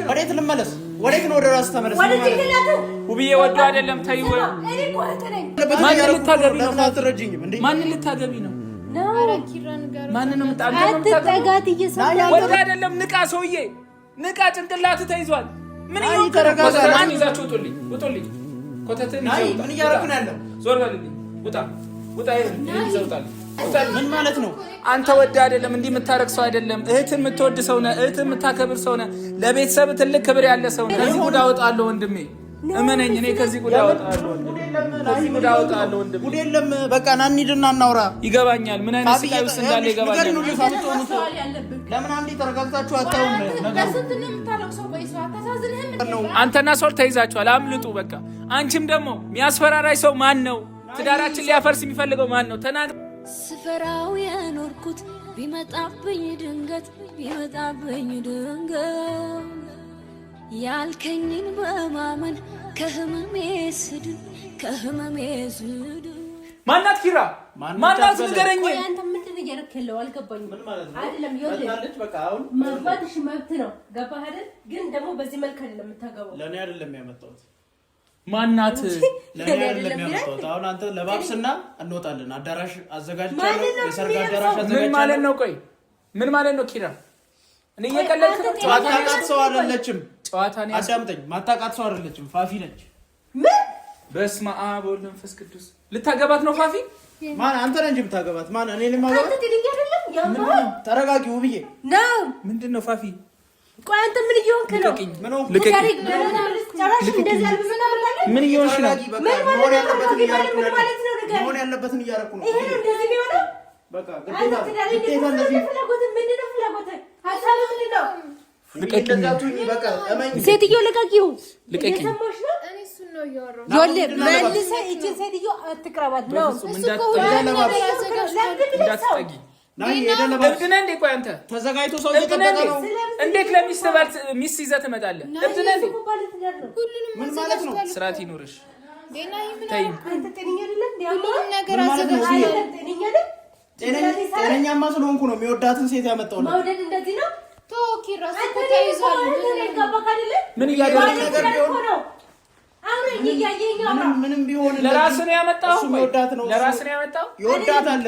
ወዴት ልመለስ? ወዴት ነው? ወደ ራስ ተመለስ። ውብዬ ወዶ አይደለም ተይው። ማን ልታገቢ ነው? ማን ልታገቢ ነው? ማንንም አትጠጋት እየሰማሁ ወደ አይደለም። ንቃ ሰውዬ ንቃ። ጭንቅላት ተይዟል። ምን ይተረጋጋ? ማን ይዛችሁ ውጡልኝ፣ ውጡልኝ። ኮተትን ይዘውጣል። ምን እያደረኩ ነው ያለው? ዞር በልልኝ። ውጣ፣ ውጣ። ይዘውጣል። ምን ማለት ነው? አንተ ወደ አይደለም እንዲህ የምታረግ ሰው አይደለም። እህትን የምትወድ ሰው ነህ። እህትን የምታከብር ሰው ነህ። ለቤተሰብ ትልቅ ክብር ያለ ሰው ነህ። ከዚህ ጉድ አወጣለሁ ወንድሜ፣ እመነኝ። እኔ ከዚህ ጉድ አወጣለሁ ወንድሜ፣ ከዚህ ጉድ አወጣለሁ ወንድሜ። ጉድ የለም። በቃ ና እንሂድና እናውራ። ይገባኛል፣ ምን አይነት ስቃይ ውስጥ እንዳለ ይገባኛል። ለምን አንዴ ተረጋግታችሁ አታውም? አንተና ሶል ተይዛችኋል። አምልጡ በቃ። አንቺም ደግሞ የሚያስፈራራሽ ሰው ማን ነው? ትዳራችን ሊያፈርስ የሚፈልገው ማን ነው? ተናግረ ስፈራው የኖርኩት ቢመጣብኝ ድንገት ያልከኝን በማመን ከህመሜ ስድን ማናት? ኪራ ማናት? ንገረኝ። አንተ ምንድን እያደረክለው አልገባኝም። አይደለም ይወልድ በቃ አሁን መግባትሽ መብት ነው። ገባህ አይደል? ግን ደግሞ በዚህ መልክ አይደለም የምታገባው። ለኔ አይደለም ያመጣሁት። ማናት? ለኔ አይደለም ያመጣሁት። አሁን አንተ ለባብስና እንወጣለን። አዳራሽ አዘጋጅቻለሁ። የሰርግ አዳራሽ አዘጋጅቻለሁ። ምን ማለት ነው? ቆይ ምን ማለት ነው? ኪራ እኔ እየቀለድክ ነው? ማታውቃት ሰው አይደለችም። ጨዋታ ነው። አዳምጠኝ። ማታውቃት ሰው አይደለችም። ፋፊ ነች። ምን? በስመ አብ ወወልድ ወመንፈስ ቅዱስ። ልታገባት ነው ፋፊ? ማን? አንተ ነህ እንጂ የምታገባት። ማን? እኔ ልማገባት? አንተ ትልኝ አይደለም? ያማ ተረጋጊ ውብዬ። ነው ምንድነው ፋፊ? ቆይ አንተ ምን እየሆንክ ነው? ልቀቂኝ። ጨራሽ እንደዚህ አልብዘና ብላለህ። ምን እየሆንሽ ነው? መሆን ያለበትን እያደረኩ ነው። ይሄ ነው እንደዚህ የሚሆነው። በቃ ግዴታ እንደዚህ ሴትዮ ልቀቂው። እየሰማሽ ነው? መልሰህ ይህችን ሴትዮ አትቅረባት ነው። እብድ ነህ እንዴ? ቆይ አንተ ተዘጋጅቶ ሰው እየጠበቀ ነው። እንዴት ሚስት ይዘህ ትመጣለህ? እብድ ነህ እንዴ? ምን ማለት ነው? ስርዓት ይኖርሽ። ጤነኛማ ስለሆንኩ ነው የሚወዳትን ሴት ያመጣው። መውደድ እንደዚህ ነው። ምን እያደረግህ ነው? ምንም ቢሆን ለራስህ ነው ያመጣው። ለራስህ ነው ያመጣው። ይወዳታል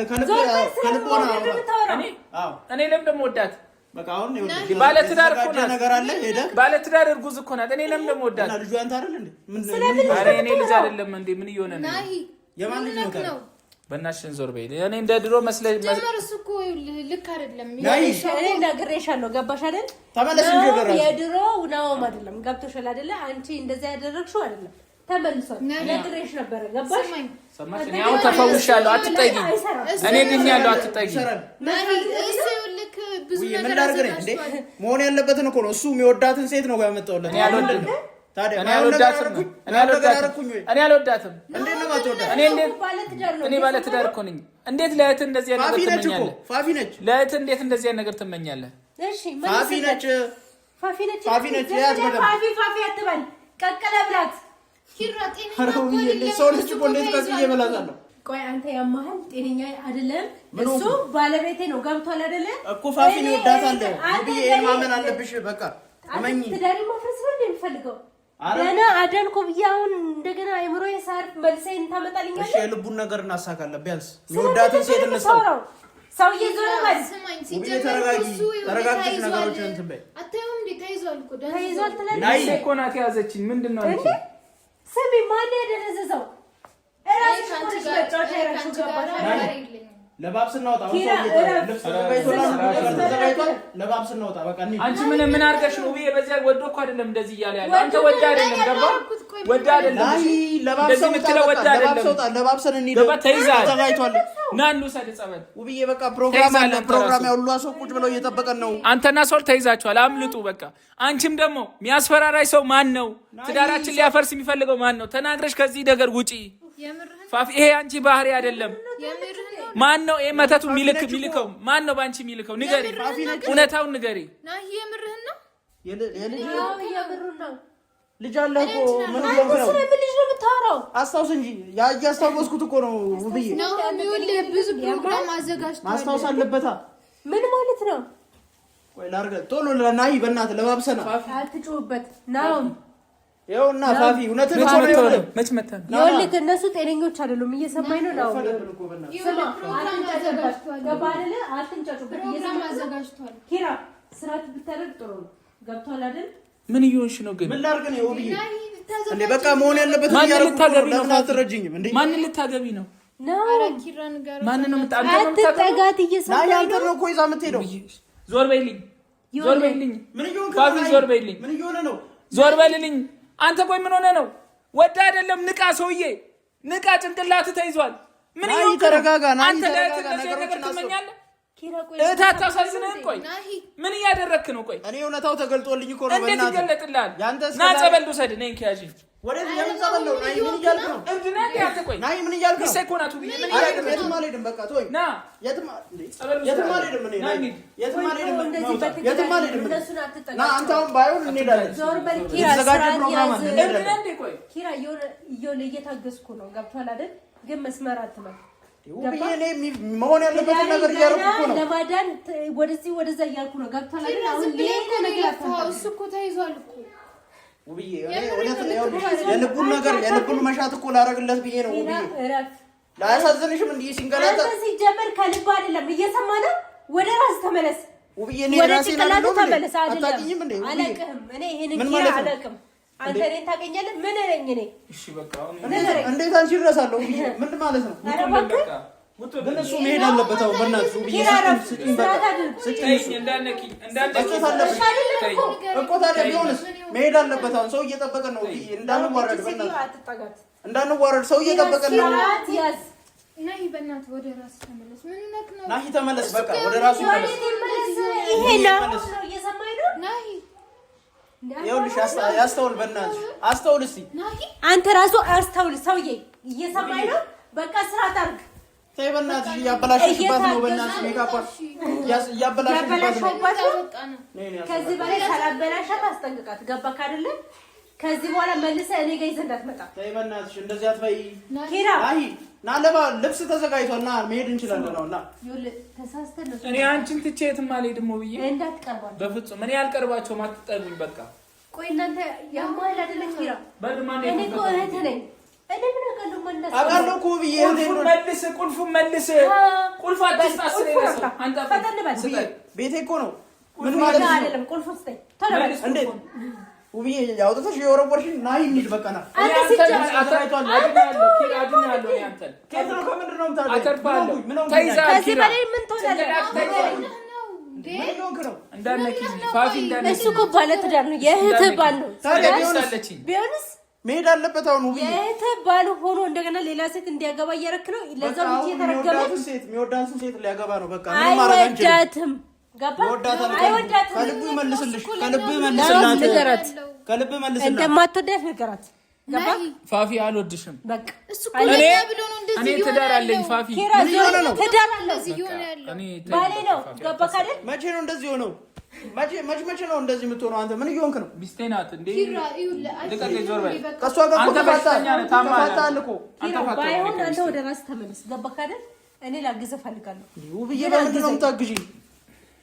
ከልቦና። እኔ ለምን ደግሞ ወዳት? በቃ አሁን ባለትዳር እኮ ናት። ነገር አለ ሄደ። ባለትዳር እርጉዝ እኮ ናት። እኔ ለምን ደግሞ ወዳት? ልጁ አንተ አይደል እንዴ? ኧረ እኔ ልጅ አይደለም እንዴ? ምን እየሆነ ነው? የማን ልጅ ነው? በእናትሽን ዞር በይ። እኔ እንደ ድሮ መስለኝ ጀመርስ እኮ ልክ አይደለም። እኔ እንዳገረሻለሁ። ገባሽ አይደል? ተመለስ እንጂ ገራ የድሮ ናውም አይደለም። ገብቶሻል አይደለ? አንቺ እንደዛ ያደረግሽው አይደለም። ተመልሷል። ነግሬሽ ነበር። ገባሽ? ሰማሽ? እኔ አሁን ተፈውሻለሁ። አትጠጊ። እኔ ድኛለሁ። አትጠጊ። ብዙ ነገር አድርገኝ እንዴ። መሆን ያለበትን እኮ ነው። እሱ የሚወዳትን ሴት ነው ያመጣውለት። እኔ አልወድም። ታዲያ እኔ አልወዳትም። እኔ ባለትዳር እኮ ነኝ። እንዴት ለእህት እንደዚህ አይነት ነገር ትመኛለህ? ፋፊ ነች። ለእህት እንዴት እንደዚህ አይነት ነገር ትመኛለህ? እሺ ፋፊ ነች። ፋፊ አትበል። ቀቀለ ብላት ሰው ልጅ እኮ እንዴት ቀቅዬ እበላታለሁ? ቆይ አንተ ያማህል ጤነኛ አይደለም። እሱ ባለቤቴ ነው። ገብቷል አይደለ? እኮ ፋፊን ይወዳታል። ውብዬ ማመን አለብሽ። በቃ እመኚ። ትዳሪ ማፍረስ ነው እንደምፈልገው ደህና አዳንኩ ብዬ አሁን እንደገና አይምሮ የሳርፍ መልሰን ታመጣልኛለህ። እሺ የልቡን ነገር እናሳካለን። ቢያንስ የሚወዳትን ሴት እንስጠው። ሰውዬ ዞር በል። ተረጋግተሽ ነገሮችን እንትን በይ። አታዩም እንዴ? ተይዟል እኮ ተይዟል ትላለች። ናይ እኮ ናት ያዘችኝ። ምንድን ነው አንቺ? ስሚ ማን ያደረዘው? እራስሽ አንቺ ጋር ለባብስና ወጣ። ለባብስና ወጣ። በቃ አንቺ ምን አድርገሽ ነው? ውብዬ በዚያ ወዶ እኮ አይደለም እንደዚህ እያለ ያለ። አንተ ወዳ አይደለም። ገባ? ወዳ አይደለም። እንደዚህ የምትለው ወዳ አይደለም። ለባብሰን እንሂድ። ገባ? ተይዛል። ና እንውሰድ ጸበል። ውብዬ በቃ ፕሮግራም አለ። ፕሮግራም ያው ሁሉ ሰው ቁጭ ብለው እየጠበቀን ነው። አንተና ሶል ተይዛችኋል። አምልጡ በቃ። አንቺም ደግሞ የሚያስፈራራሽ ሰው ማን ነው? ትዳራችን ሊያፈርስ የሚፈልገው ማን ነው? ተናግረሽ ከዚህ ነገር ውጪ። ፋፊ ይሄ አንቺ ባህሪ አይደለም። ማን ነው ይሄ መተቱ ሚልከው? ማን ነው ባንቺ ሚልከው? ንገሪ፣ እውነታውን ንገሪ። ናይ የምርህን ነው? የምሩን ነው። ልጅ አለ እኮ ምን ነው? ስለምን ልጅ ነው የምታወራው? አስታውስ እንጂ ያያስታውስኩት እኮ ነው። ውብዬ ነው የሚወልድ ብዙ ፕሮግራም አዘጋጅቷል። ማስታወስ አለበታ። ምን ማለት ነው? ወይ ላርገ ቶሎ ለናይ በእናትህ ለባብሰና አትጩህበት ነው ይኸውና ፋፊ እውነትን መች መጣ ይኸውልህ እነሱ ጤነኞች አይደሉም እየሰማኝ ነው ነው ስማ ገባለ አትንጫጩበት እየሰማ አዘጋጅቷል ኪራ ስራት ብታረግ ጥሩ ነው ገብቷል አይደል ምን ይሆንሽ ነው ግን ምን ላርገ ነው ውብዬ እንዴ በቃ መሆን ያለበት ለምን አትረጅኝም እንዴ ማን ልታገቢ ነው ኧረ ኪራን ጋር ማን ነው የምታገቢው አትጠጋት እየሰማኝ ነው ያንተ ነው እኮ ይዛ የምትሄደው ዞር በይልኝ ምን ይሆን ፋፊ ዞር በይልኝ ምን ይሆነ ነው ዞር በይልኝ አንተ ቆይ ምን ሆነ ነው ወዳ አይደለም ንቃ ሰውዬ ንቃ ጭንቅላት ተይዟል ምን ይሆን ተረጋጋ አንተ ነገሮችን ትመኛለህ ኪራ ቆይ ታሳዝነን ቆይ ምን ያደረክ ነው ቆይ እኔ እውነታው ተገልጦልኝ እኮ ነው በእናትህ እንዴት ይገለጥልሃል ና ጸበል ውሰድ ነኝ ከያጂ ወደዚህ የምንጸበል ነው ናይ ምን እያልክ ነው እንዴ አንተ ቆይ ናይ ምን እያልክ ነው ሰኮናቱ ምን የትም አልሄድም በቃ ተወኝ ና የትም አልሄድም እኔ ናይ የትም አልሄድም ና አንተ አሁን ባይሆን እንሄዳለን ዞር በል ኪራ የተዘጋጀ ፕሮግራም አለ እንዴ ቆይ ኪራ ይኸውልህ እየታገስኩ ነው ገብቷል አይደል ግን መስመር አትመጣ ውብዬ መሆን ያለበት ነገር እያደረኩ እኮ ነው ለማዳን ወደዚህ ወደዛ እያልኩ ነው ገብቷል አይደል አሁን ሌላ ነገር አታውቅም እሱ እኮ ተይዟል እኮ ውብዬ የልቡን ነገር የልቡን መሻት እኮ ላደርግለት ብዬ ነው ውብዬ ላያሳዝንሽም እንዲህ ሲንገላታ አንተ ሲጀመር ከልብ አይደለም እየሰማ ነው ወደ ራስ ተመለስ ውብዬ እኔ ራሴን ተመለስ አታውቂኝም እንዴ አላውቅም እኔ ይሄን ኪራ አላውቅም አንተ እኔን ታውቀኛለህ ምን ነኝ እኔ እሺ በቃ እንዴት አንቺ እረሳለሁ ውብዬ ምን ማለት ነው ግን እሱ መሄድ አለበት አሁን በእናትሽ ውብዬ ስጭኝ እኮ ታዲያ ቢሆንስ መሄድ አለበት አሁን ሰው እየጠበቀን ነው ውብዬ እንዳንዋረድ በእናትሽ እንዳንዋረድ ሰው እየጠበቀን ነው ናይ በእናትህ ወደ ራስ ተመለስ ምን ነክ ነው ናይ ተመለስ በቃ ወደ ራሱ ተመለስ ይሄ ነው እየሰማኝ ነው ናይ ይኸውልሽ ያስተውል በእናትሽ አስተውል እስኪ አንተ ራሱ አስተውል ሰውዬ እየሰማኝ ነው በቃ ስራት አድርግ ተይ በእናትሽ እያበላሽሽባት ነው በእናትሽ ሜካፓ እያበላሽሽባት ነው ከዚህ በላይ ሳላበላሻት አስጠንቅቃት ገባክ አይደለ ከዚህ በኋላ መልሰህ እኔ ጋር ይዘህ እንዳትመጣ ተይ በእናትሽ እንደዚህ አትበይ ኪራ አይ ና ልብስ ተዘጋጅቷል ና መሄድ እንችላለን ነው ና ተሳስተን ነው እኔ አንቺን ትቼ የትም አልሄድም ብዬ እንዳትቀርባቸው በፍጹም እኔ አልቀርባቸውም አትጠጉኝ በቃ ቆይ እናንተ ያማል አይደለ ኪራ በድማኔ እኔ እኮ እህት ነኝ እኔ ምን አውቃለሁ ማለት አውቃለሁ እኮ ብዬ ቁልፉን መልስ ቁልፍ አትስጣስ አንተ ፈጠን በል ቤቴ እኮ ነው ምን ማለት ነው አይደለም ቁልፉን ስጠኝ ተለበል እንዴት ውብዬ ያውጥተሽ የወረወርሽኝ ና ይንሂድ በቃ ና አንተ ሲጀምር አትራይቷል አድናለሁ ያንተ ከየት ነው ከምንድን ነው የምታደርገው አተርፋለሁ ከዚህ በላይ ምን ትሆናለህ እንዳነኪ ፋፊ እንዳነኪ እሱ እኮ ባለ ትዳር ነው የእህትህ ባል ነው ታዲያ ቢሆንስ መሄድ አለበት አሁን ውብዬ የእህትህ ባል ሆኖ እንደገና ሌላ ሴት እንዲያገባ እያደረክ ነው ለዛው ልጅ የተረገመ የሚወዳትን ሴት ሊያገባ ነው በቃ ምን ማድረግ አንችልም አይወዳትም ገባ አይወዳትም ከልቡ ይመልስልሽ ንገራት ከልብ መልስልሽ እንደማትወዳት ንገራት ገባ ፋፊ አልወድሽም በቃ እሱ ኮሌ ብሎ ነው እንደዚህ እኔ ትዳር አለኝ ፋፊ ትዳር አለ እንደዚህ ይሆነ ያለው ባሌ ነው ገባ ካለ መቼ ነው እንደዚህ ሆነው መቼ ነው እንደዚህ የምትሆነው አንተ ምን እየሆንክ ነው ሚስቴ ናት እንዴ ኪራ ይውል ልቀቅ ዞር በል ከሷ ጋር እኮ ተፋታል እኮ ባይሆን አንተ ወደ ራስህ ተመለስ ገባ ካለ እኔ ላግዝህ እፈልጋለሁ ውብዬ በምንድን ነው የምታግዢኝ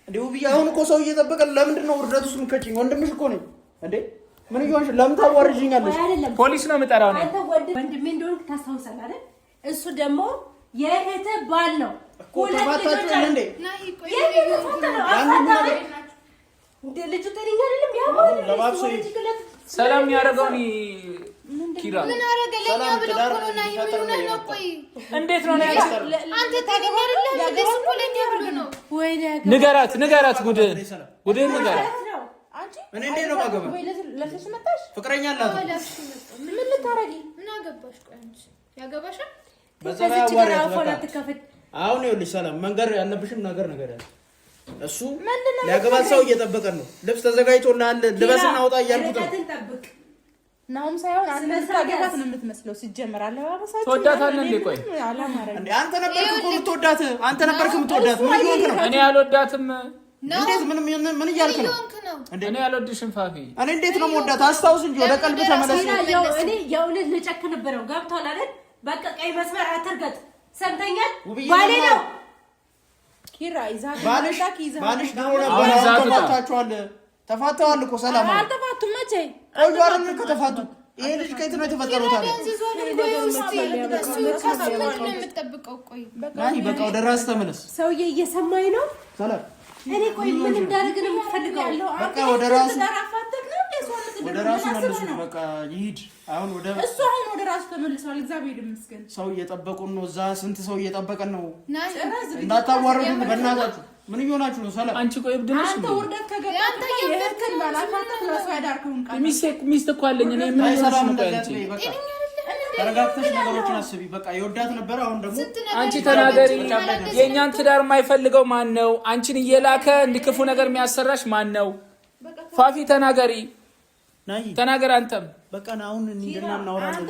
እንዴ ውብዬ አሁን እኮ ሰው እየጠበቀ ለምንድን ነው ውርደት ውስጥ የምትከቺኝ ወንድምሽ እኮ ነኝ እንዴ ምን ይሆንሽ ለምን ታዋርጂኛለሽ ፖሊስ ነው የምጠራው ነው አንተ ወንድሜ እንደሆንክ ታስታውሳለህ አይደል እሱ ደግሞ የእህትህ ባል ነው እኮ ተፋታችሁ እንዴ ናይ ቆይ እንደ ልጁ ጤነኛ አይደለም ያው ለባብሶ ሰላም ያደርገው ኪራ ምን አረገ ለኛ ብሎ እኮ ነው ናይ ምን ነው ቆይ እንዴት ነው አንተ ታገኛ አይደለም ለሱ እኮ ለኛ ብሎ ነው ወይኔ ንገራት ጉድህን ንገራት እኔ እንዴት ነው ማገባ ለፍሽ መጣሽ ፍቅረኛ አላት ምን ልታረጊ ምን አገባሽ ቆይ አንቺ ያገባሻል በዛ ላይ አዋራሽ አሁን ይኸውልሽ ሰላም መንገር ያለብሽም ነገር ያለ እሱ ሊያገባት ሰው እየጠበቀን ነው ልብስ ተዘጋጅቶልሃል ልበስና አውጣ እያልኩት ነው ናውም ሳይሆን አንተ ልታገባት ነው የምትመስለው ሲጀመር አለባበሳችሁ ትወዳታለህ እንዴ ቆይ እንዴ አንተ ነበርክ እኮ የምትወዳት ምን ይሆንክ ነው እኔ አልወዳትም እንዴት ምን እያልክ ነው እኔ አልወድሽም ፋፊ እኔ እንዴት ነው የምወዳት አስታውስ እንጂ ወደ ቀልብ ተመለስ እኔ የእውነት ልጨክን ነበረው ገብቷል አይደል በቃ ቀይ መስመር አትርገጥ ሰምተኛል ባሌ ነው ኪራ ይዛት ባልሽ ድሮ ነበር። ተፋተዋል እኮ ሰላም አልተፋቱም። መቼ ቆዩ አይደል ከተፋቱ? ይሄ ልጅ ከየት ነው የተፈጠረው ታዲያ? በቃ ወደ ራስ ተመለስ። ሰውዬ እየሰማኝ ነው። ሰላም እኔ ቆይ ምን እንዳደረግ ነው የምትፈልገው? በቃ ወደ ራሱ መልሱ። በቃ ይሂድ አሁን እሱ አሁን ወደ ራሱ ተመልሷል። እግዚአብሔር ይመስገን። ሰው እየጠበቁን ነው። እዛ ስንት ሰው እየጠበቀን ነው። እንዳታዋርዱን በእናታችሁ። ምን እየሆናችሁ ነው? ሰላም አንቺ ቆይ እብድ ነሽ። አንተ ውርደት ከገባ አንተ የሄድከን ባላፋታ ለራሱ ያዳርኩን ቃል ሚስት እኮ አለኝ እኔ ምን ሰላም እንደዚህ በቃ ተረጋግተሽ ነገሮችን አስቢ። በቃ ይወዳት ነበር። አሁን ደግሞ አንቺ ተናገሪ። የእኛን ትዳር የማይፈልገው ማን ነው? አንቺን እየላከ እንዲክፉ ነገር የሚያሰራሽ ማን ነው? ፋፊ ተናገሪ። ተናገር አንተም። በቃ አሁን እንዴና እናወራለን።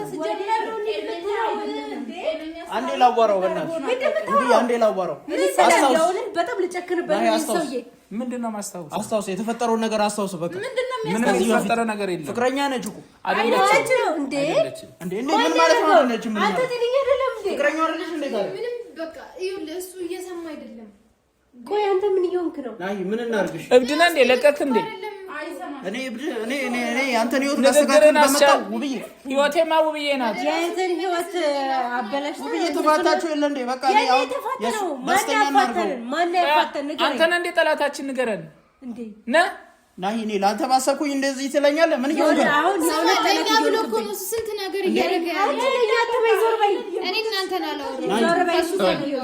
አንዴ ላዋራው በእናትህ እንዴ አንዴ ላዋራው። በጣም ልጨክንበት ነው ሰውዬ። ምንድነው ማስታወስ? አስታውስ፣ የተፈጠረው ነገር አስታውስ። በቃ ምንም የተፈጠረ ነገር የለም። ፍቅረኛ ነች እኮ አይደለች እንዴ? ምን ማለት ነው? አይደለች ምን አንተ ትልኝ አይደለም እንዴ? ፍቅረኛ አይደለች እንዴ? ታዲያ ምንም በቃ ይኸውልህ፣ እሱ እየሰማ አይደለም። ቆይ አንተ ምን እየሆንክ ነው? ናይ ምን እናርግሽ? እብድ ነህ እንዴ? ለቀክ እንዴ? እኔ አንተን ህይወት ማስተካከል በመጣው ውብዬ ህይወቴማ ውብዬ ናት። የእንትን ህይወት አበላሽ ውብዬ ተፋታችሁ የለ እንዴ? በቃ እኔ አሁን ማን ያፋተን? አንተን እንዴ ጠላታችን ንገረን እንዴ ነ ናይ እኔ ላንተ ባሰብኩኝ እንደዚህ ትለኛለህ? ምን እየሆንክ ነው? አሁን ለኛ ብሎ እኮ ነው ስንት ነገር እያደረገ ያለው። እኔ እናንተን አላወራም።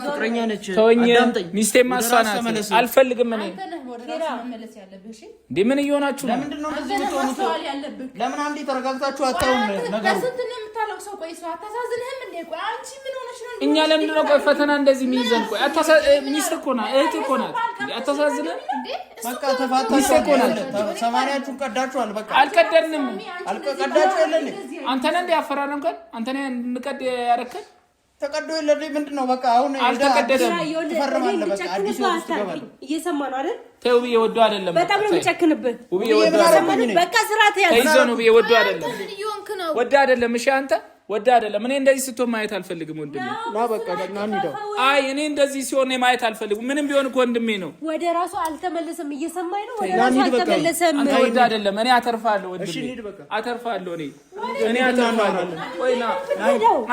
ፍቅረኛ ነች። ተወኝ። አዳምጠኝ። ሚስቴማ እሷ ናት። አልፈልግም እኔ መመለስ ያለብሽ እንዴ። ምን እየሆናችሁ ነው? ለምንድን ነው እንደዚህ የምትሆኑት? ለምን አንዴ ተረጋግታችሁ አታውም? ነገሩ ስንት ነው የምታለው ሰው? ቆይ ሰው አታሳዝንህም እንዴ? ቆይ አንቺ ምን ሆነሽ ነው? እኛ ለምንድን ነው ቆይ ፈተና እንደዚህ የሚይዘን? ቆይ ሚስት እኮ ናት፣ እህት እኮ ናት። አታሳዝንም? በቃ ተፋታችሁ ናት። ሰማንያችሁን ቀዳችኋል። በቃ አልቀደድንም። ቀዳችሁ የለን አንተ ነህ እንደ ያፈራረምከን? አንተ ነህ እንድንቀድ ያደረከን? ተቀዶ የለን ምንድን ነው? በቃ አሁን አልተቀደደም። ትፈርማለህ። በቃ አዲስ ወጥ ትገባለህ። እየሰማ ነው አይደል? ተው ብዬ ወዶ አይደለም። በጣም ነው የሚጨክንብህ። ውብዬ ወዶ አይደለም። በቃ ስራት ያዝ። ተይዞ ነው ብዬ ወዶ አይደለም። ምን እየሆንክ ነው? ወዶ አይደለም። እሺ አንተ ወዶ አይደለም። እኔ እንደዚህ ስትሆን ማየት አልፈልግም ወንድሜ። ና በቃ ና እንሂደው። አይ እኔ እንደዚህ ሲሆን ማየት አልፈልግም። ምንም ቢሆን እኮ ወንድሜ ነው። ወደ ራሱ አልተመለሰም። እየሰማኝ ነው። ወደ ራሱ አልተመለሰም። አንተ ወዶ አይደለም። እኔ አተርፋለሁ ወንድሜ። እሺ እንሂድ በቃ። አተርፋለሁ እኔ አተርፋለሁ። ቆይ ና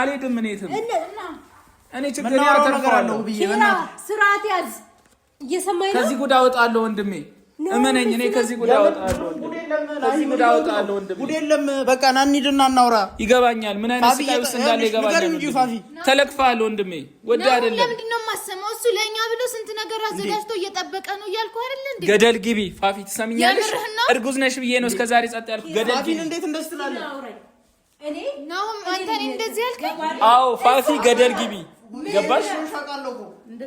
አልሄድም። እኔ የትም እኔ ችግር ያተርፋለሁ ብዬ ስራት ያዝ። እየሰማኝ ነው። ከዚህ ጉድ አወጣለሁ ወንድሜ። እመነኝ። እኔ ከዚህ ጉድ አወጣለሁ ወንድሜ። ጉድ የለም። በቃ ና እንሂድና እናውራ። ይገባኛል። ምን አይነት ስቃይ ውስጥ እንዳለ ይገባኛል። ተለክፈሃል ወንድሜ። ወደ አይደለም። ለምንድን ነው የማሰማው? እሱ ለእኛ ብሎ ስንት ነገር አዘጋጅቶ እየጠበቀ ነው እያልኩ አይደል እንዴ? ገደል ግቢ ፋፊ። ትሰሚኛለሽ? እርጉዝ ነሽ ብዬ ነው እስከዛሬ ጸጥ ያልኩት። ገደል ግቢ። እንዴት እንደዚህ ትላለህ? እኔ ነው አንተ እንደዚህ ያልከኝ? አዎ ፋፊ ገደል ግቢ። ገባሽ?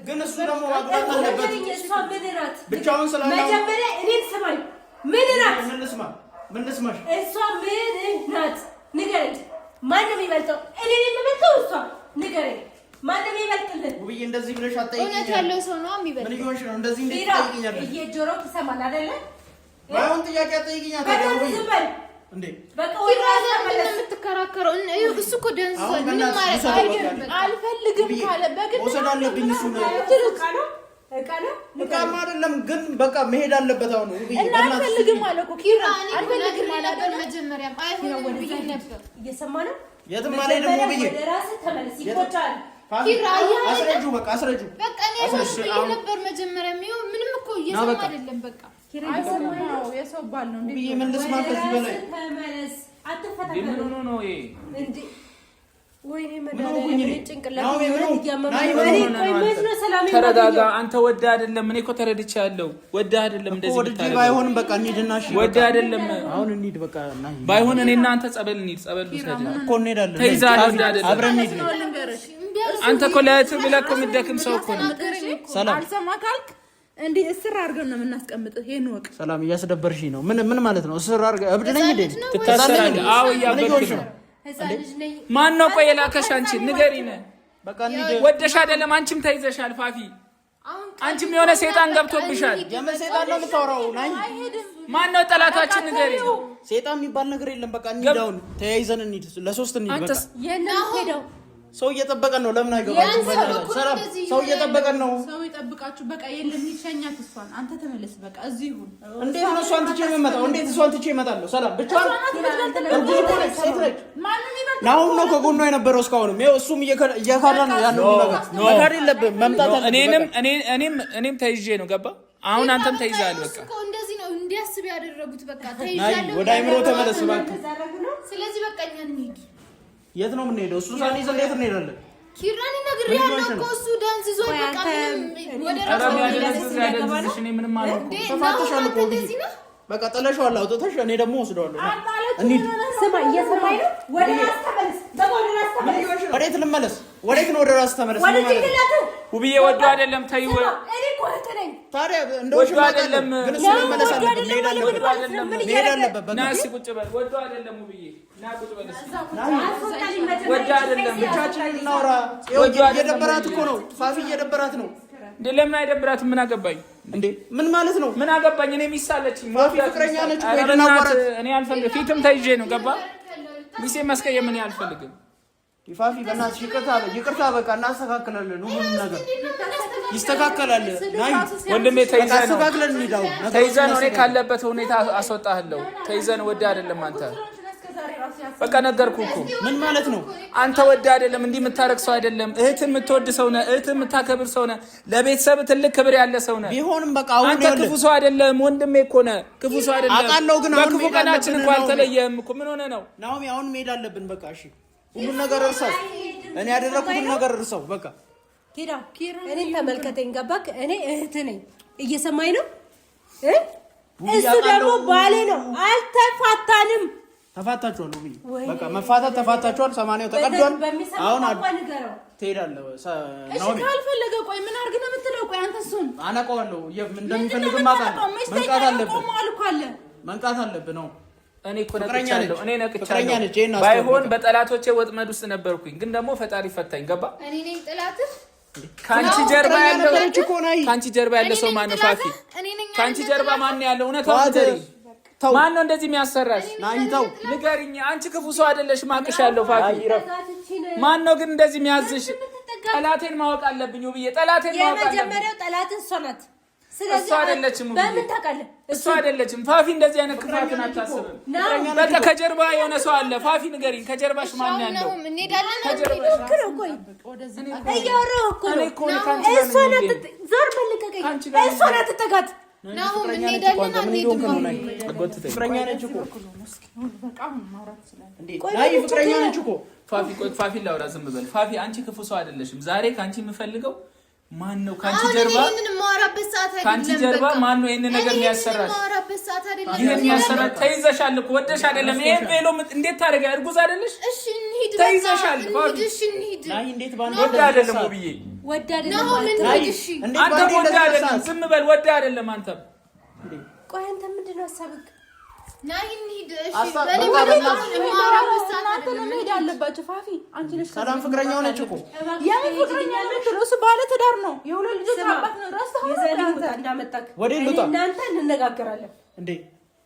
ግን እሱ ደግሞ ማግባት አለበት። እሷ ምን ናት? ብቻውን ስላለው መጀመሪያ እኔን ስማኝ። ምን ናት? ምን ልስማሽ? እሷ ምን ናት? ንገረኝ። ማን ነው የሚበልጠው? እኔ ነኝ የምበልጠው? እሷ ንገረኝ። ማን ነው የሚበልጥልን? ውብዬ እንደዚህ ብለሽ አትጠይቂኝ። እውነት ያለው ሰው ነው የሚበልጠው። ምን እየሆንሽ ነው? እንደዚህ እንዴት ትጠይቂኛለሽ? እየጆሮው ትሰማለህ አይደለ? ባይሆን ጥያቄ አትጠይቂኝ። ዝም በል እንዴ በቃ ወይ ራስ ተመለስ። የምትከራከረው እሱ እኮ ደንዝዟል። ምንም ማለት አይደለም። አልፈልግም ካለ በግድ ወሰድ አለብኝ። እሱ ነው እቃማ አይደለም ግን በቃ መሄድ አለበት። አሁን እና አልፈልግም አለ እኮ ኪራ። አልፈልግም ነበር መጀመሪያም። አይሆንም ብዬ ነበር። እየሰማ ነው። የትም አልሄድም ብዬ ወደ ራስህ ተመለስ። ይቆጫል። ኪራ አስረጁ። በቃ አስረጁ። በቃ እኔ ብዬ ነበር መጀመሪያም። ይኸው ምንም እኮ እየሰማ አይደለም። በቃ የሰው ባል ነው እንዴ? ምን ልስማ ከዚህ በላይ? ተመለስ። አትፈታ። ምን ሆኖ ነው ይሄ እንዴ? ወይኔ መዳሪያ ጭንቅላት ነው። ተረጋጋ። አንተ ወደ አይደለም። እኔ እኮ ተረድቻለሁ። ወደ አይደለም እንደዚህ ብታረግ ባይሆንም በቃ እንሂድና እሺ። ወደ አይደለም። አሁን እንሂድ በቃ ባይሆን እኔ እና አንተ ጸበል እንሂድ። ጸበል ልውሰድ እኮ እንሄዳለን። ተይዛለህ። ወደ አይደለም። አብረን እንሂድ። አንተ እኮ ለእህትህ ብለህ እኮ የምትደክም ሰው እኮ ነው። ሰላም አልሰማ ካልክ እንዴ እስር አድርገን ነው የምናስቀምጥህ። ይሄን ወቅ ሰላም እያስደበርሽኝ ነው። ምን ማለት ነው? እስር አድርገህ እብድ ነኝ እንዴ? ትታሰራለህ። አዎ እያበድክ ነው። ማን ነው ቆይ የላከሽ? አንቺ ንገሪኝ። በቃ እንሂድ። ወደሽ አይደለም። አንቺም ተይዘሻል ፋፊ። አንቺም የሆነ ሰይጣን ገብቶብሻል። የምን ሰይጣን ነው የምታወራው? ናይ ማን ነው ጠላታችን? ንገሪኝ። ሰይጣን የሚባል ነገር የለም። በቃ እንሂድ። አሁን ተያይዘን እንሂድ። ለሶስት እንሂድ። በቃ የናው ሄደው ሰው እየጠበቀን ነው። ለምን አይገባችሁም? ሰላም ሰው እየጠበቀን ነው። ሰው ይጠብቃችሁ። በቃ የለም ይሸኛት እሷን። አንተ ተመለስ በቃ እዚህ ይሁን። እንዴት ነው እሷን ትቼ የምመጣው? እንዴት እሷን ትቼ እመጣለሁ? ሰላም ብቻዋን እርጉዝ እኮ ነች፣ ሴት ነች። ናሁም ነው ከጎኗ የነበረው እስካሁንም። ይኸው እሱም እየካራ ነው ያለው ነገር። መካድ የለብህም መምጣት እኔም ተይዤ ነው ገባ። አሁን አንተም ተይዛል። በቃ እንደዚህ ነው እንዲያስብ ያደረጉት። በቃ ተይዣለሁ። ወደ አይምሮ ተመለስ እባክህ። ስለዚህ በቃ እኛ እንሂድ። የት ነው የምንሄደው? እሱ ሳንይዝ እንዴት እንሄዳለን? ኪራን ነግሬሃለሁ እኮ እሱ ደንዝዞ በቃ ወደ ራሱ እኔ ምንም አልኩ። ተፋተሻል እኮ በቃ ጥለሽዋል አውጥተሽ፣ እኔ ደግሞ ወስደዋለሁ። እንሂድ። ስማ እየሰማኝ ነው። ወደ ራስ ተመለስ። ወዴት ልመለስ? ወዴት ነው ወደ ራስ ተመለስ? ውብዬ ወዶ አይደለም ተይው። ታዲያ እንደው አይደለም ግን እሱ መመለስ አለበት። መሄድ አለበት። በቃ ናሲ ቁጭ በል። ወዶ አይደለም ውብዬ ና ቁጭ በል። ወዶ አይደለም ብቻችንን እናውራ። እየደበራት እኮ ነው ፋፊ፣ እየደበራት ነው። እንዴ ለምን አይደብራትም? ምን አገባኝ እንዴ? ምን ማለት ነው? ምን አገባኝ? እኔ ሚሳለችኝ ፋፊ ፍቅረኛ ነች። ወደናወራት እኔ አልፈልግም። ፊትም ተይዤ ነው ገባ። ሚሴ ማስቀየም እኔ አልፈልግም። ፋፊ በእናትሽ ይቅርታ በቃ እናስተካክላለን። ሁሉም ነገር ይስተካከላል። ናይ ወንድሜ ተይዘህ ነው አስተካክለን እንሂዳው። ተይዘህ ነው። እኔ ካለበት ሁኔታ አስወጣህለሁ። ተይዘህ ነው ወደ አይደለም አንተ በቃ ነገርኩህ እኮ። ምን ማለት ነው? አንተ ወደ አይደለም እንዲህ የምታረግ ሰው አይደለም። እህትን የምትወድ ሰው ነህ። እህትን የምታከብር ሰው ነህ። ለቤተሰብ ትልቅ ክብር ያለ ሰው ነህ። ቢሆንም በቃ አሁን አንተ ክፉ ሰው አይደለም። ወንድሜ እኮ ነህ። ክፉ ሰው አይደለም አውቃለሁ። ግን አሁን በክፉ ቀናችን እንኳን አልተለየህም እኮ። ምን ሆነህ ነው? ናሆም አሁን መሄድ አለብን በቃ። እሺ ሁሉን ነገር እርሳው። እኔ ያደረኩትን ነገር እርሳው በቃ። ኪራ እኔን ተመልከተኝ ገባክ? እኔ እህት ነኝ። እየሰማኝ ነው? እሱ ደግሞ ባሌ ነው። አልተፋታንም። ተፋታችኋል ውብዬ። በቃ መፋታት ተፋታችኋል። 80 ተቀዷል። አሁን ትሄዳለህ። እሺ ካልፈለገ ቆይ ምን አድርግ ነው የምትለው? ቆይ አንተ እሱን አናውቀዋለሁ እንደሚፈልግ ማውቃለሁ። መንቃት አለብህ ነው። እኔ እኮ ነቅቻለሁ። እኔ ነቅቻለሁ። ባይሆን በጠላቶቼ ወጥመድ ውስጥ ነበርኩኝ፣ ግን ደግሞ ፈጣሪ ፈታኝ ገባ። እኔ ነኝ ጠላትህ። ካንቺ ጀርባ ያለው ሰው ማን ነው? ፋፊ ካንቺ ጀርባ ማን ነው ያለው? እውነታው ንገሪኝ። ማን ነው እንደዚህ የሚያሰራሽ? ናይታው ንገሪኝ። አንቺ ክፉ ሰው አይደለሽ፣ ማቅሻለሁ። ፋፊ ማን ነው ግን እንደዚህ የሚያዝሽ? ጠላቴን ማወቅ አለብኝ ውብዬ። ጠላቴን ማወቅ አለብኝ። የመጀመሪያው ጠላት እሷ ናት። እሷ አይደለችም። በምን ታውቃለህ? እሷ አይደለችም። ፋፊ እንደዚህ አይነት ክፋትን አታስብም። በቃ ከጀርባ የሆነ ሰው አለ። ፋፊ ንገሪኝ፣ ከጀርባሽ ማን ያለው? እንሄዳለን። እያወራሁ እኮ ነው። እሷ ናት። ዞር በል ልቀቀኝ። እሷ ናት። ትጠጋት ናሁም እንሄዳለን። ፍቅረኛ ነች እኮ ናይ ፍቅረኛ ነች እኮ ፋፊ ላውራ። ዝም በል ፋፊ። አንቺ ክፉ ሰው አይደለሽም። ዛሬ ካንቺ የምፈልገው ማን ነው? ካንቺ ጀርባ ማን ነው ይሄን ነገር የሚያሰራሽ? ይሄን የሚያሰራሽ ተይዘሻል እኮ ወደሽ አይደለም። ይሄ ቬሎ እንዴት ታደርጊያለሽ? እርጉዝ አይደለሽ? እሺ እንሂድ። ተይዘሻል። እሺ እንሂድ። ናይ እንዴት ባንድ ወደ አይደለም ውብዬ፣ ወደ አይደለም አንተ ወደ አይደለም። ዝም በል ወደ አይደለም አንተ። ቆይ አንተ ምንድነው ሀሳብክ? ናይ እንሂድ። እሺ መሄድ አለባቸው። ፋፊ አንቺ ነሽ ሰላም ፍቅረኛ ሆነች እኮ። የምን ፍቅረኛ ነች? እሱ ባለ ትዳር ነው። የሁለት ልጆች አባት ነው። እንዳመጣክ እናንተ እንነጋገራለን እንዴ?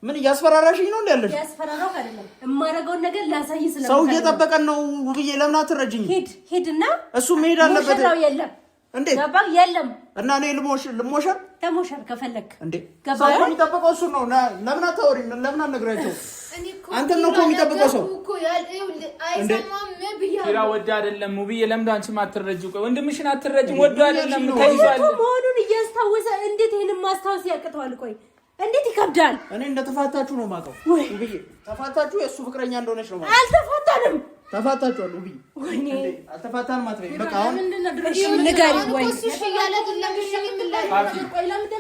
ምን እያስፈራራሽኝ ነው? ያለሽ ያስፈራራው አይደለም። የማረጋውን ነገር ላሳይ ስለሆነ ሰው እየጠበቀን ነው ውብዬ። ለምን አትረጅኝ? ሂድና እሱ መሄድ አለበት። ሙሽራው የለም እንዴ? ገባ የለም። እና እኔ ልሞሸር ተሞሸር ከፈለክ እንዴ? ሰው የሚጠብቀው እሱ ነው። ለምን አታወሪም? ለምን አትነግራቸው? አንተ ነው እኮ የሚጠብቀው ሰው ኪራ ወደ አይደለም ውብዬ። ለምን አንቺ አትረጂው? ቆይ ወንድምሽን አትረጂም? ወደ አይደለም ተይዟል መሆኑን እያስታወሰ እንዴት ይሄንን ማስታወስ ያቅተዋል? ቆይ እንዴት ይከብዳል? እኔ እንደተፋታችሁ ነው የማውቀው ውብዬ። ተፋታችሁ የእሱ ፍቅረኛ እንደሆነች ነው የማውቀው። አልተፋታንም። ተፋታችኋል ውብዬ። ወይኔ አልተፋታንም አትበይ። በቃ አሁን ንገሪኝ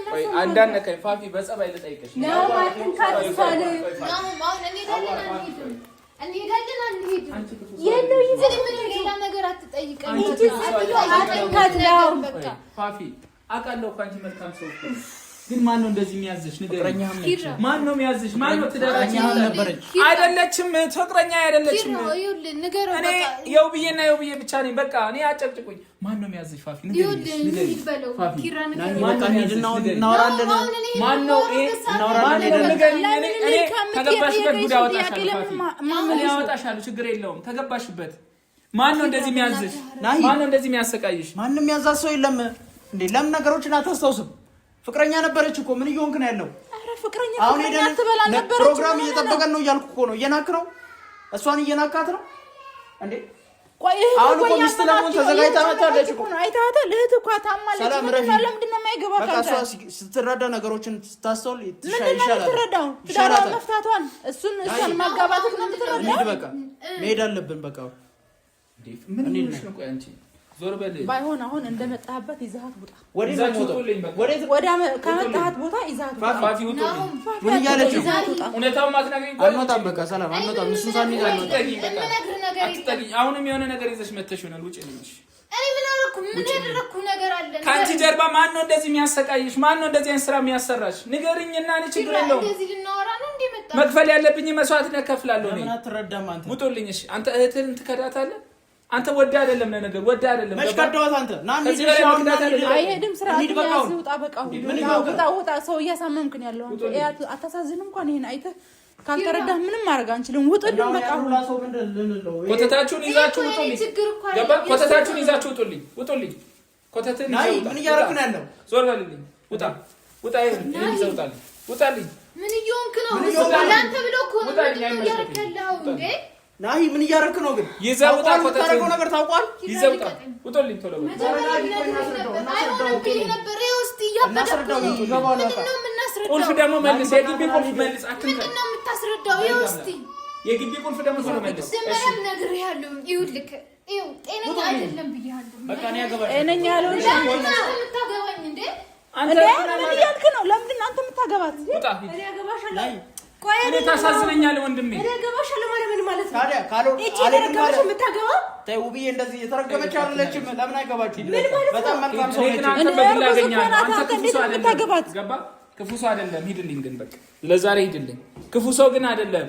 ወይ አንዳነከኝ ፋፊ በጸባይ ልጠይቅሽ ነው ማትን ካትፋለ ነው ማውን እንሄዳለን አንሄድም። የለው ይዘን ምን ሌላ ነገር አትጠይቀኝ። ፋፊ አውቃለሁ እኮ አንቺ መልካም ሰው ግን ማን ነው እንደዚህ የሚያዝሽ? ንገረኝ። ማን ነው የሚያዝሽ? ማን ነው ትዳራችን ነበረች? አይደለችም፣ ፍቅረኛ አይደለችም። እኔ የውብዬና የውብዬ ብቻ ነኝ። በቃ እኔ አጨቅጭቁኝ። ማን ነው የሚያዝሽ? ፋፊ ንገረኝ። ፋፊ እናወራለን። ማን ነው ይሄ? እናወራለን። ንገረኝ። እኔ ከገባሽበት ጉድ አወጣሻለሁ። ፋፊ ማን ያወጣሻለሁ? ችግር የለውም። ከገባሽበት ማን ነው እንደዚህ የሚያዝሽ? ማን ነው እንደዚህ የሚያሰቃይሽ? ማንም ያዛዝ ሰው የለም እንዴ? ለምን ነገሮችን አታስታውስም? ፍቅረኛ ነበረች እኮ ምን እየሆንክ ነው ያለው? አረ ፍቅረኛ አሁን ሄደን ፕሮግራም እየጠበቀን ነው እያልኩ እኮ ነው። እየናክ ነው፣ እሷን እየናካት ነው እንዴ? አሁን እኮ ሚስት ለምን ተዘጋጅታ መጣለች እኮ ነው። አይታታል። እህት እኮ ታማለች። ለምንድን ነው የማይገባው? በቃ እሷ ስትረዳ ነገሮችን ስታስተውል ይሻላል። ትረዳው ትዳሯን መፍታቷን እሱን ማጋባቱን ነው የምትረዳው። በቃ መሄድ አለብን። በቃ ምን ልሽ ነው? ቆይ አንቺ ዞር በል። ባይሆን አሁን እንደመጣህበት ይዘሃት ውጣ። ወደ ከመጣሃት ቦታ ይዘሃት ውጣ። ፋፊ ውጡ። ምን እያለች ነው? እውነታውን ማትነግሪኝ? አንወጣም። በቃ ሰላም አንወጣም። እሱን ሳንይዝ አንወጣም። አሁንም የሆነ ነገር ይዘሽ መተሽ ይሆናል። ውጪ ነሽ። እኔ ምን አደረኩ? ምን ያደረኩ ነገር አለ? ከአንቺ ጀርባ ማን ነው እንደዚህ የሚያሰቃይሽ? ማን ነው እንደዚህ አይነት ስራ የሚያሰራሽ? ንገሪኝና እኔ ችግር የለውም። እንደዚህ ልናወራ ነው እንዴ መጣ? መክፈል ያለብኝ መስዋዕትነት እከፍላለሁ እኔ። ለምን አትረዳም አንተ? ውጡልኝ። እሺ አንተ እህትህን ትከዳታለህ? አንተ ወደ አይደለም ለነገር ወደ አይደለም። መች ከዳዋት አንተ? ና እንሂድ። አይሄድም። ስርዓት ያዝ። ውጣ። በቃ ውጣ። ሰው እያሳመምክ ነው ያለው አንተ። አታሳዝንም? እንኳን ይሄን አይተህ ካልተረዳህ ምንም ማድረግ አንችልም። ውጡልኝ። በቃ ኮተታችሁን ይዛችሁ ውጡልኝ። ገባ? ኮተታችሁን ይዛችሁ ውጡልኝ። ውጡልኝ። ኮተትን ይዘው ውጣ። ምን እያደረክ ነው ያለው? ዞር በልልኝ። ውጣ። ውጣ። ይሄን ይዘው ውጣልኝ። ውጣልኝ። ምን እየሆንክ ነው? ለአንተ ብሎ እኮ ነው እያደረክ ያለው እንዴ? ናሂ ምን እያደረክ ነው ግን? ይዘው ውጣ። ኮተትን ነገር ታውቋል። ይዘው ውጣ። ውጡልኝ ቶሎ በል። ቁልፍ ደግሞ መልስ። የግቢ ቁልፍ መልስ። ምንድን ነው የምታስረዳው? ይኸው እስኪ የግቢ ቁልፍ ደግሞ ቶሎ መልስ። ዘመናም ነግሬሃለሁ። ይኸውልህ ይኸው ጤነኛ አይደለም ብያለሁ። በቃ እኔ ያገባኝ ጤነኛ ያልሆነ የምታገባኝ እንዴ? አንተ ምን እያልክ ነው? ለምንድን ነው አንተ የምታገባት? ውጣ። እኔ አገባሻለሁ። ቆይ እኔ ታሳዝነኛለህ ወንድሜ። እኔ አገባሻለሁ ማለት ምን ማለት ነው? ታዲያ ካልሆነ እቺ የተረገመች የምታገባ ተይ ውብዬ፣ እንደዚህ የተረገመች አይደለችም። ለምን አይገባችም? በጣም መልካም ሰው ነች። አንተ በግል አገኛለሁ። አንተ ክፉ ሰው አይደለም። ገባ? ክፉ ሰው አይደለም። ሂድልኝ ግን በቃ ለዛሬ ሂድልኝ። ክፉ ሰው ግን አይደለም።